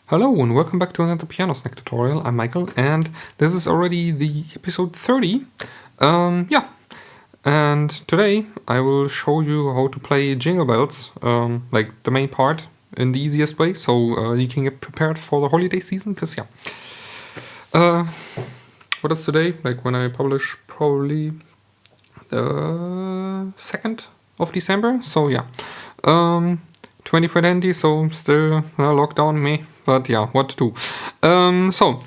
Hello and welcome back to another piano snack tutorial. I'm Michael and this is already the episode 30. And today I will show you how to play Jingle Bells, like the main part in the easiest way, so you can get prepared for the holiday season, because what is today? Like when I publish, probably the 2nd of December, so 2020, so still lockdown me. But yeah, what to do? So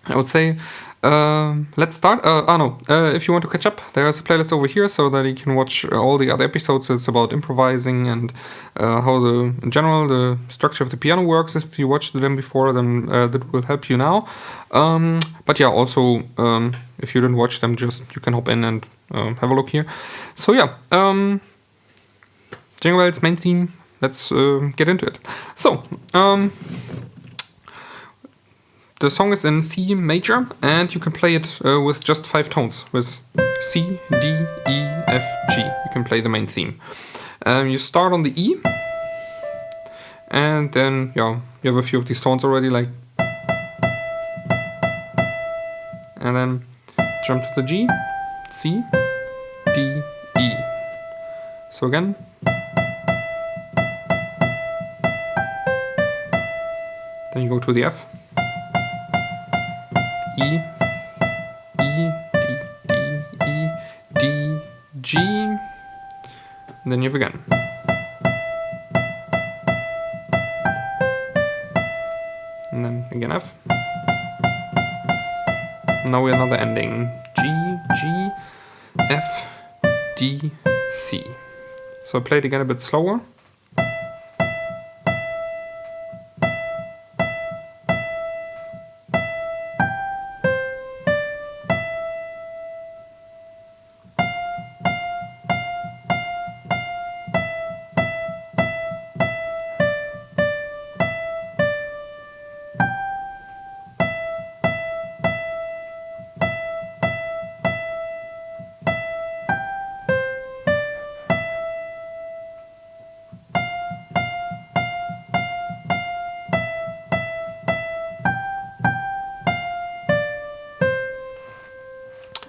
I would say let's start. If you want to catch up, there's a playlist over here so that you can watch all the other episodes. It's about improvising and how in general the structure of the piano works. If you watched them before, then that will help you now. But yeah, also if you didn't watch them, you can hop in and have a look here. So Jingle Bells main theme. Let's get into it. So, the song is in C major, and you can play it with just 5 tones, with C, D, E, F, G. You can play the main theme. You start on the E, and then, you have a few of these tones already, like, and then jump to the G, C, D, E. So again. Then you go to the F, E, E, D, D, E, D, G, and then you have again. And then again F. Now we have another ending, G, G, F, D, C. So I play it again a bit slower.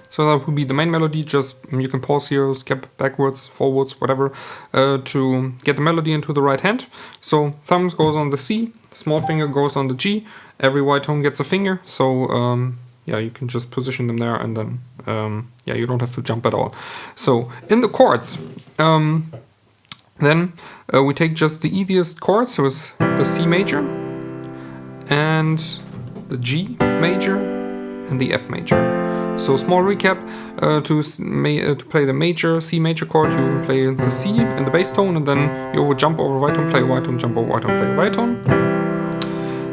So that would be the main melody. Just you can pause here, skip backwards, forwards, whatever, to get the melody into the right hand. So thumb goes on the C, small finger goes on the G. Every white tone gets a finger. So you can just position them there, and then you don't have to jump at all. So in the chords, then we take just the easiest chords. So it's the C major, and the G major, and the F major. So small recap, to play the major, C major chord, you play the C and the bass tone, and then you jump over white tone, play white tone, jump over white tone, play white tone.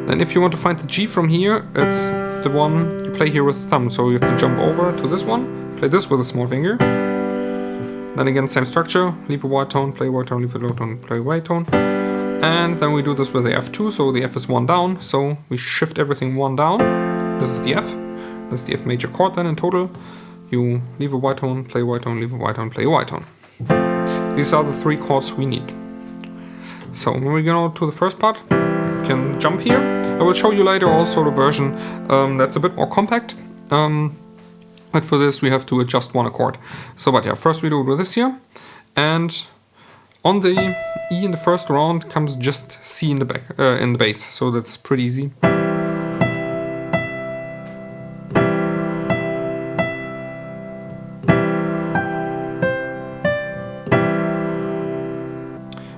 Then if you want to find the G from here, it's the one you play here with the thumb, so you have to jump over to this one, play this with a small finger. Then again, same structure, leave a white tone, play white tone, leave a low tone, play white tone. And then we do this with the F2, so the F is 1 down, so we shift everything 1 down. This is the F. That's the F major chord. Then in total, you leave a white tone, play a white tone, leave a white tone, play a white tone. These are the 3 chords we need. So when we go to the first part, you can jump here. I will show you later also the version that's a bit more compact. But for this we have to adjust 1 chord. So first we do it with this here. And on the E in the first round comes just C in the back, in the bass. So that's pretty easy.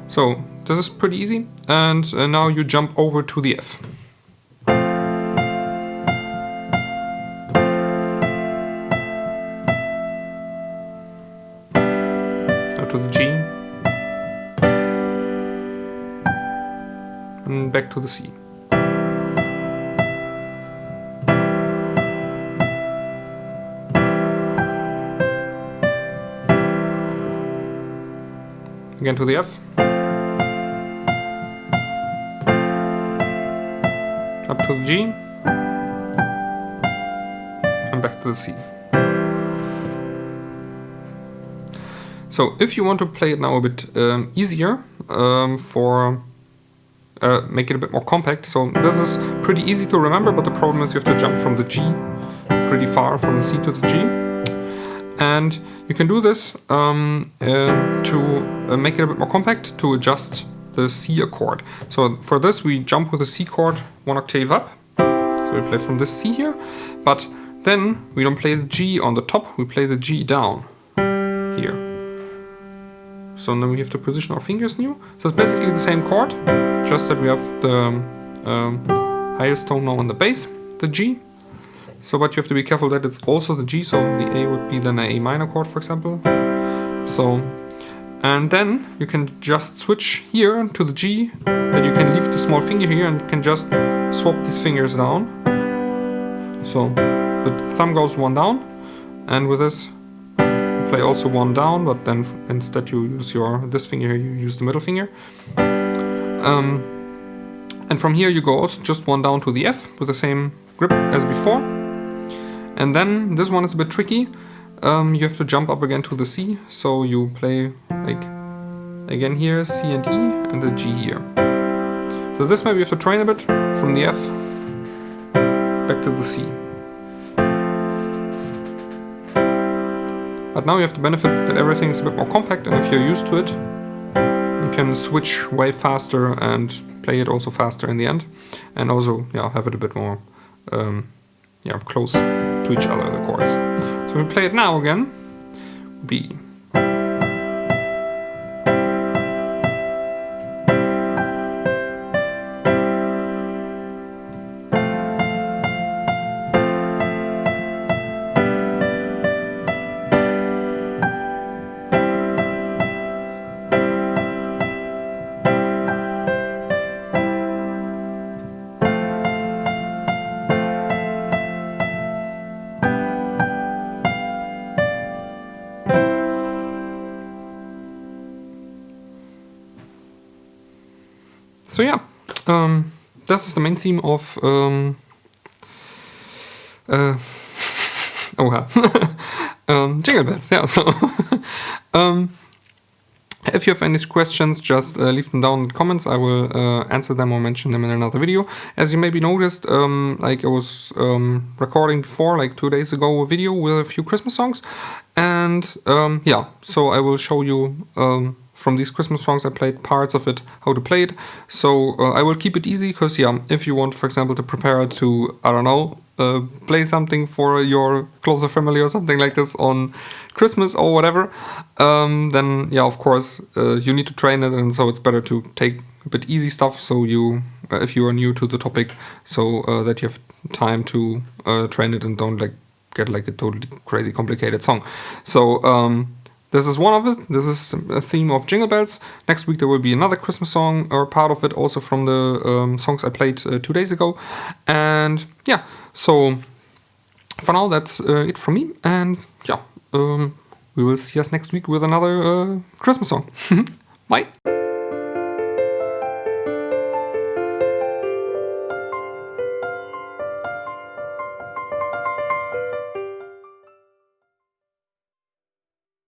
So this is pretty easy, and now you jump over to the F. Now to the G, and back to the C. Again to the F. Up to the G, and back to the C. So if you want to play it now a bit easier, for make it a bit more compact. So this is pretty easy to remember, but the problem is you have to jump from the G pretty far, from the C to the G. And you can do this to make it a bit more compact, to adjust the C chord. So for this we jump with the C chord 1 octave up. So we play from this C here, but then we don't play the G on the top, we play the G down here. So then we have to position our fingers new. So it's basically the same chord, just that we have the highest tone now on the bass, the G. So but you have to be careful that it's also the G, so the A would be then an A minor chord, for example. So, and then you can just switch here to the G, that you can leave the small finger here and can just swap these fingers down. So the thumb goes 1 down, and with this you play also 1 down, but then instead you use this finger here, you use the middle finger. And from here you go also just 1 down to the F with the same grip as before. And then this one is a bit tricky. You have to jump up again to the C, so you play like again here C and E and the G here. So this maybe you have to train a bit from the F back to the C. But now you have the benefit that everything is a bit more compact, and if you're used to it, you can switch way faster and play it also faster in the end, and also have it a bit more close to each other, the chords. So if we play it now again, B. So yeah, this is the main theme of Jingle Bells. Yeah, so if you have any questions, just leave them down in the comments. I will answer them or mention them in another video. As you maybe noticed, like I was recording before, like 2 days ago, a video with a few Christmas songs, and so I will show you from these Christmas songs. I played parts of it, how to play it. So I will keep it easy, because if you want, for example, to prepare it to, I don't know, play something for your closer family or something like this on Christmas or whatever, then of course you need to train it, and so it's better to take a bit easy stuff, so you if you are new to the topic, so that you have time to train it and don't get like a totally crazy complicated song. So this is one of it. This is a theme of Jingle Bells. Next week there will be another Christmas song, or part of it, also from the songs I played 2 days ago. And so for now that's it from me. And we will see us next week with another Christmas song. Bye!